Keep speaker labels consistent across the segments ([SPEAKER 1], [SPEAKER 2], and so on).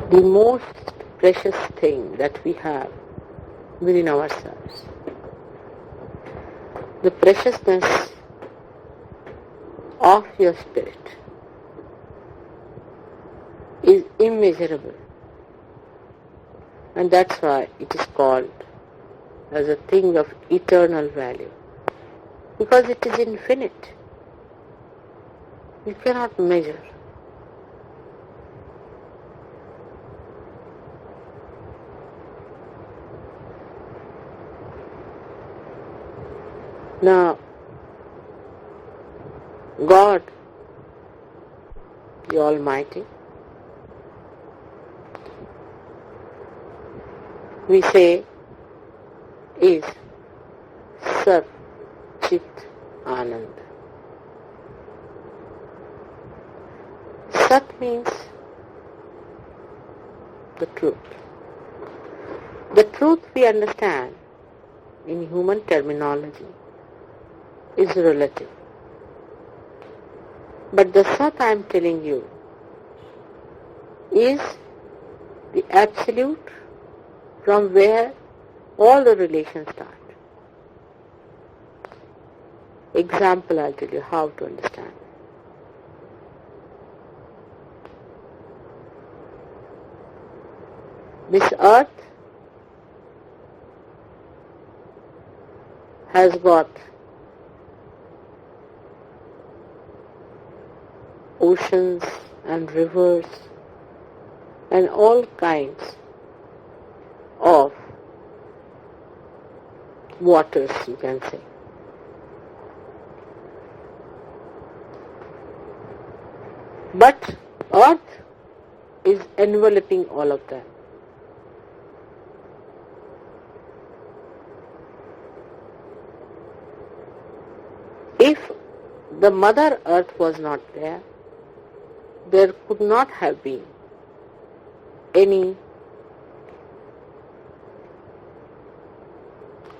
[SPEAKER 1] the most precious thing that we have within ourselves. The preciousness of your spirit is immeasurable, and that's why it is called as a thing of eternal value, because it is infinite. You cannot measure. Now, God, the Almighty, we say, is Sat Chit Anand. Sat means the truth. The truth we understand in human terminology is relative. But the Sat I am telling you is the absolute from where all the relations start. Example, I'll tell you how to understand. This earth has got oceans and rivers and all kinds of waters, you can say. But earth is enveloping all of them. If the Mother Earth was not there, there could not have been any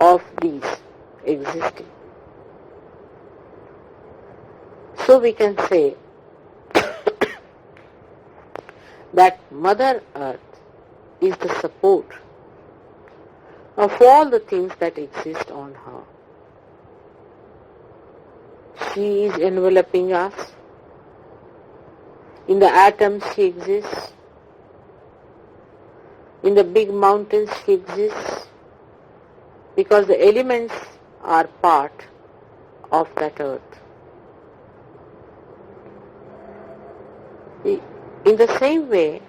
[SPEAKER 1] of these existing. So we can say that Mother Earth is the support of all the things that exist on her. She is enveloping us. In the atoms she exists. In the big mountains she exists, because the elements are part of that earth. In the same way,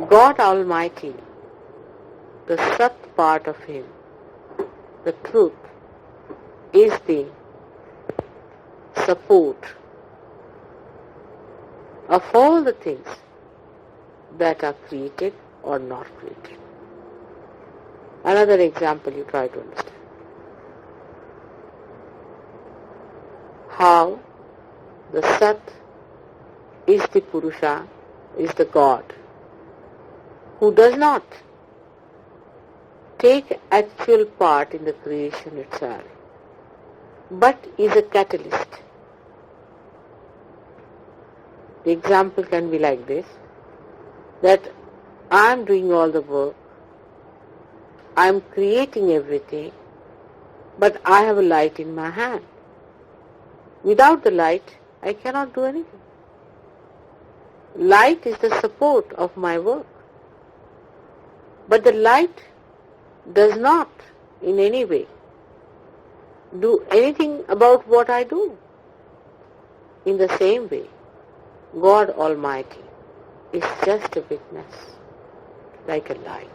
[SPEAKER 1] God Almighty, the Sat part of Him, the truth, is the support of all the things that are created or not created. Another example you try to understand. How the Sat is the Purusha, is the God, who does not take actual part in the creation itself, but is a catalyst. The example can be like this, that I am doing all the work, I am creating everything, but I have a light in my hand. Without the light, I cannot do anything. Light is the support of my work. But the light does not in any way do anything about what I do. In the same way, God Almighty is just a witness, like a light.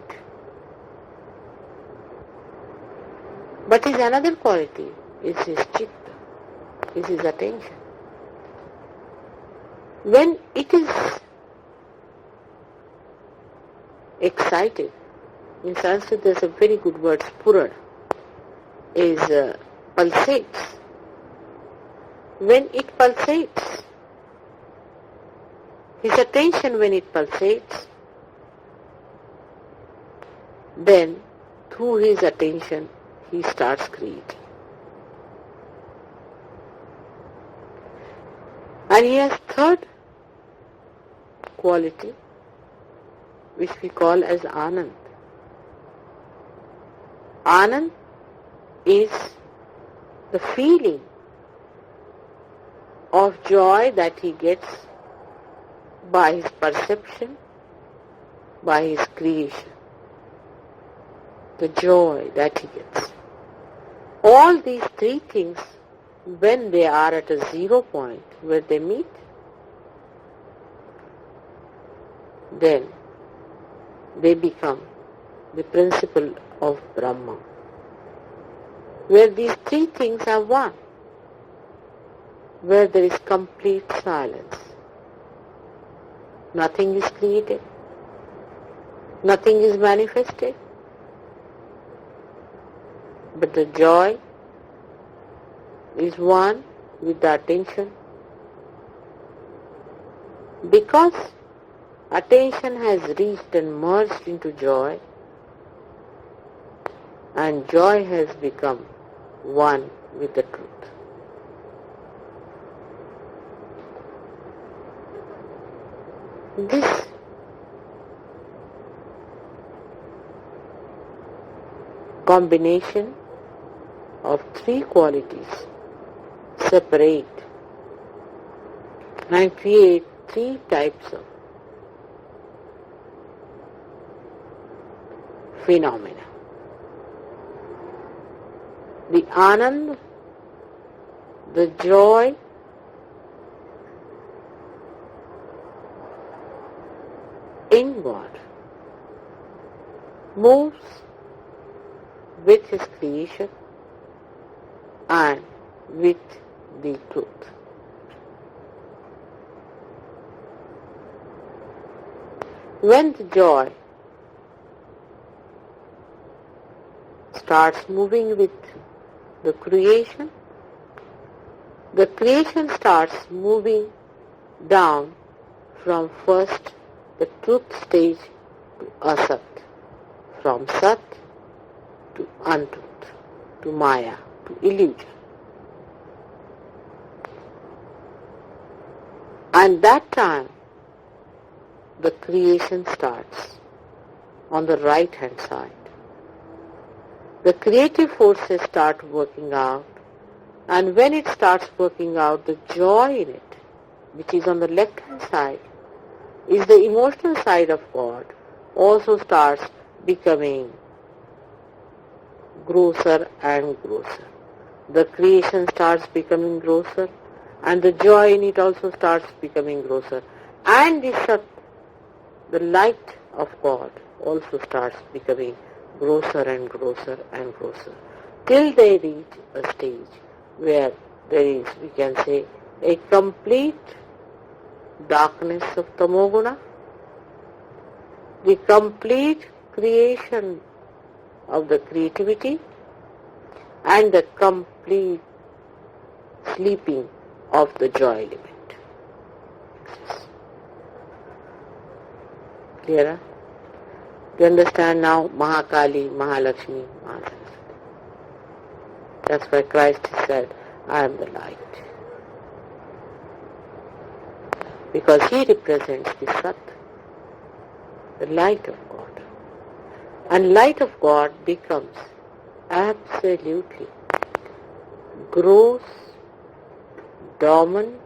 [SPEAKER 1] But his another quality is his chitta, is his attention. When it is excited, in Sanskrit there's a very good word, spura, is pulsates. When it pulsates, his attention when it pulsates, then through his attention he starts creating. And he has third quality which we call as Anand. Anand is the feeling of joy that he gets by his perception, by his creation. The joy that he gets. All these three things, when they are at a 0 point where they meet, then they become the principle of Brahma, where these three things are one, where there is complete silence. Nothing is created, nothing is manifested, but the joy is one with the attention. Because attention has reached and merged into joy, and joy has become one with the truth. This combination of three qualities separate and create three types of phenomena. The Anand, the joy, in God, moves with his creation and with the truth. When the joy starts moving with the creation starts moving down from first the truth stage to asat, from sat to untruth, to maya, to illusion. And that time the creation starts on the right hand side. The creative forces start working out, and when it starts working out, the joy in it, which is on the left hand side, is the emotional side of God, also starts becoming grosser and grosser. The creation starts becoming grosser, and the joy in it also starts becoming grosser. And the Sat, the light of God, also starts becoming grosser and grosser and grosser, till they reach a stage where there is, we can say, a complete darkness of Tamoguna, the complete creation of the creativity, and the complete sleeping of the joy element. Clearer? You understand now Mahakali, Mahalakshmi, Mahasaraswati. That's why Christ said, I am the light. Because he represents the Sat, the light of God. And light of God becomes absolutely gross, dormant,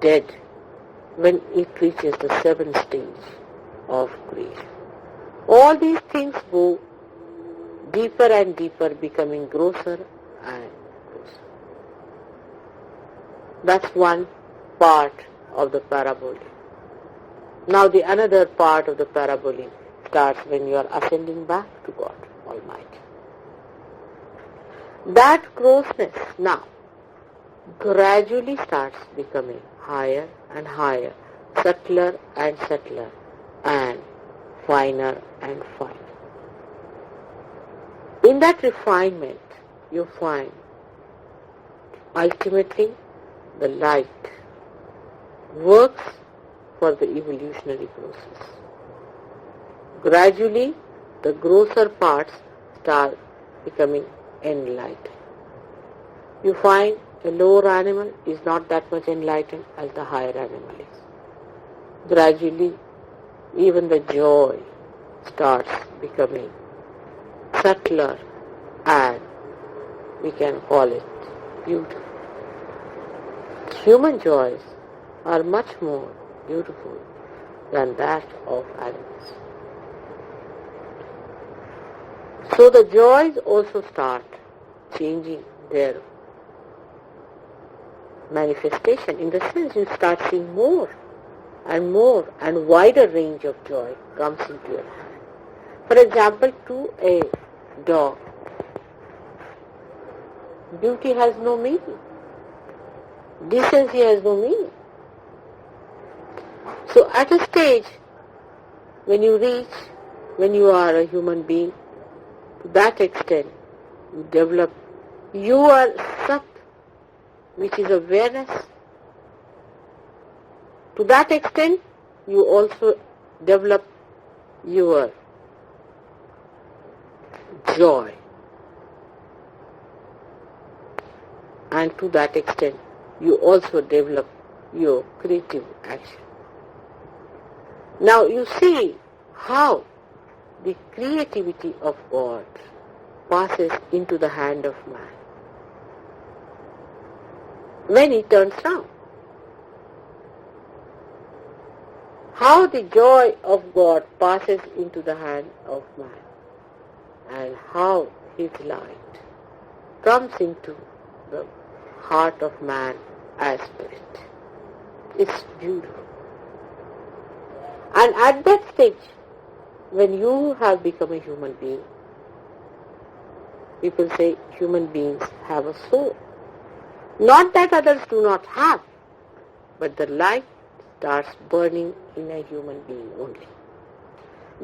[SPEAKER 1] dead when it reaches the seventh stage of creation. All these things go deeper and deeper, becoming grosser and grosser. That's one part of the parabole. Now the another part of the parabole starts when you are ascending back to God Almighty. That grossness now gradually starts becoming higher and higher, subtler and subtler, and finer and finer. In that refinement, you find ultimately the light works for the evolutionary process. Gradually, the grosser parts start becoming enlightened. You find a lower animal is not that much enlightened as the higher animal is. gradually even the joy starts becoming subtler, and we can call it beautiful. Human joys are much more beautiful than that of animals. So the joys also start changing their manifestation. In the sense, you start seeing more and wider range of joy comes into your hand. For example, to a dog, beauty has no meaning. Decency has no meaning. So at a stage when you are a human being, to that extent you develop your sat, which is awareness. To that extent you also develop your joy, and to that extent you also develop your creative action. Now you see how the creativity of God passes into the hand of man when he turns round. How the joy of God passes into the hand of man, and how his light comes into the heart of man as spirit. It's beautiful. And at that stage, when you have become a human being, people say human beings have a soul. Not that others do not have, but the light starts burning in a human being only.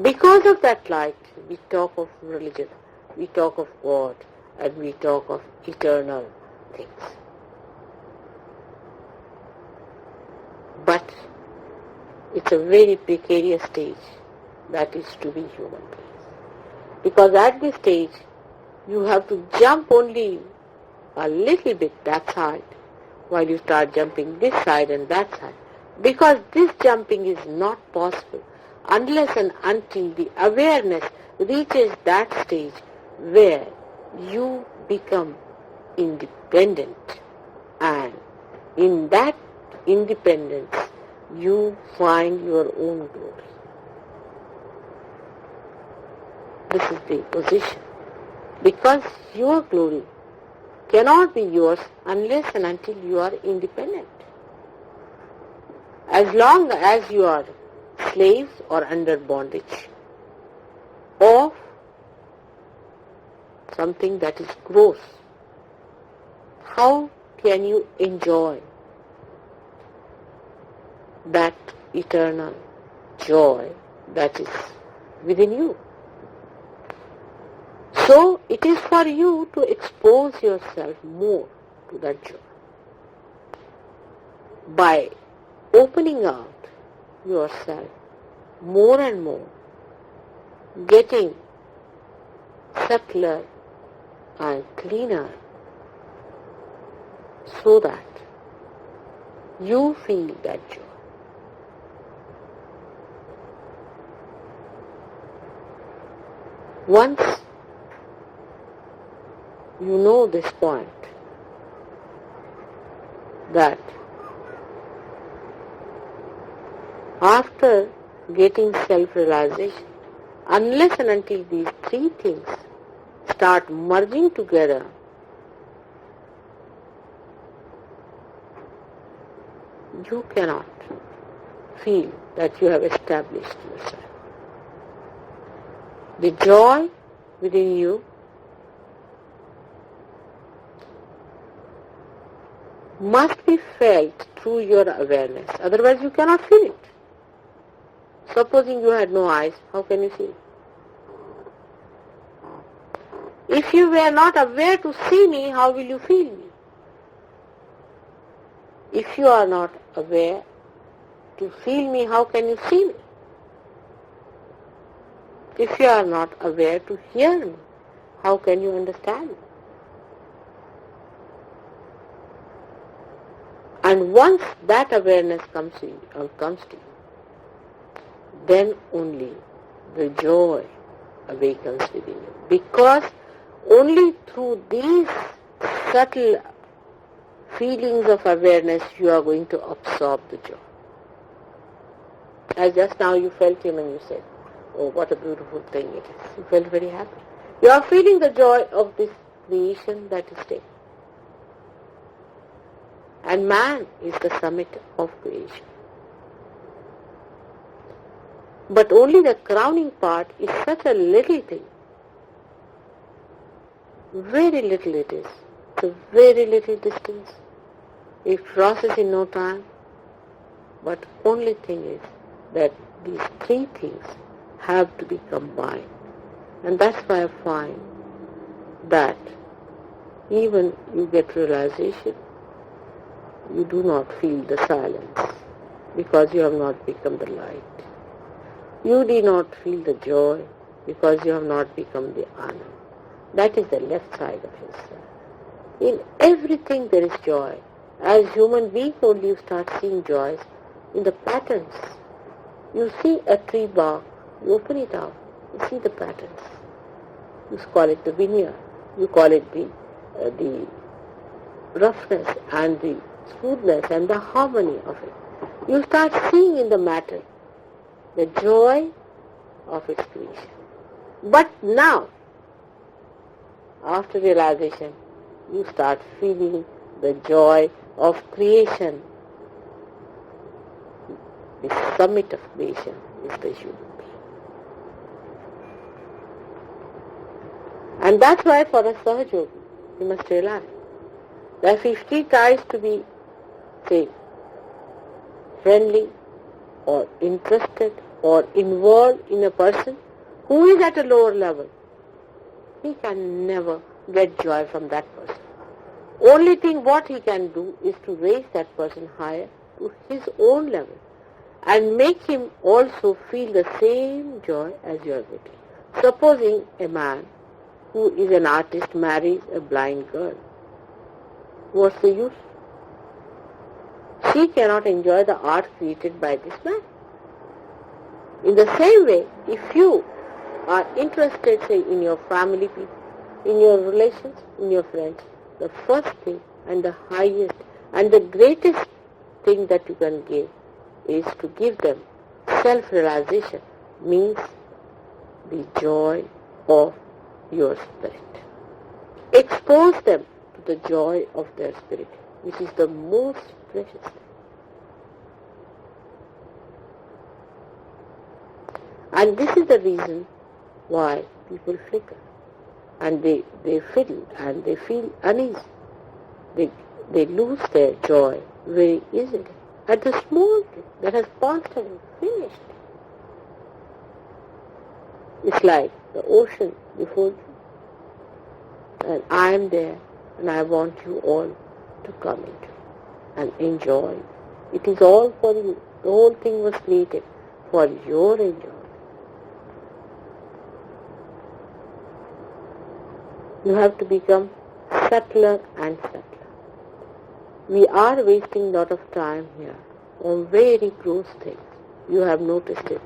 [SPEAKER 1] Because of that light, we talk of religion, we talk of God, and we talk of eternal things. But it's a very precarious stage that is to be human beings. Because at this stage, you have to jump only a little bit that side while you start jumping this side and that side. Because this jumping is not possible unless and until the awareness reaches that stage where you become independent, and in that independence you find your own glory. This is the position. Because your glory cannot be yours unless and until you are independent. As long as you are slaves or under bondage of something that is gross, how can you enjoy that eternal joy that is within you? So it is for you to expose yourself more to that joy by opening out yourself more and more, getting subtler and cleaner, so that you feel that joy. Once you know this point, that after getting self-realization, unless and until these three things start merging together, you cannot feel that you have established yourself. The joy within you must be felt through your awareness, otherwise you cannot feel it. Supposing you had no eyes, how can you see? If you were not aware to see me, how will you feel me? If you are not aware to feel me, how can you see me? If you are not aware to hear me, how can you understand me? And once that awareness comes to you, then only the joy awakens within you. Because only through these subtle feelings of awareness you are going to absorb the joy. As just now you felt him and you said, oh, what a beautiful thing it is. You felt very happy. You are feeling the joy of this creation that is taken. And man is the summit of creation. But only the crowning part is such a little thing. Very little it is. It's a very little distance. It crosses in no time. But only thing is that these three things have to be combined. And that's why I find that even you get realization, you do not feel the silence because you have not become the light. You do not feel the joy because you have not become the honor. That is the left side of yourself. In everything there is joy. As human beings only you start seeing joys in the patterns. You see a tree bark, you open it out, you see the patterns. You call it the veneer, you call it the roughness and the smoothness and the harmony of it. You start seeing in the matter the joy of its creation. But now, after realization, you start feeling the joy of creation. The summit of creation is the human being. And that's why for a Sahaja, you must realize that if he tries to be, say, friendly or interested or involved in a person who is at a lower level, he can never get joy from that person. Only thing what he can do is to raise that person higher to his own level and make him also feel the same joy as you are getting. Supposing a man who is an artist marries a blind girl, what's the use? She cannot enjoy the art created by this man. In the same way, if you are interested, say, in your family people, in your relations, in your friends, the first thing and the highest and the greatest thing that you can give is to give them self-realization, means the joy of your spirit. Expose them to the joy of their spirit, which is the most precious thing. And this is the reason why people flicker and they fiddle and they feel uneasy. They lose their joy very easily at the small thing that has constantly finished. It's like the ocean before you, and I am there and I want you all to come into and enjoy. It is all for you. The whole thing was created for your enjoyment. You have to become subtler and subtler. We are wasting a lot of time here on very gross things. You have noticed it.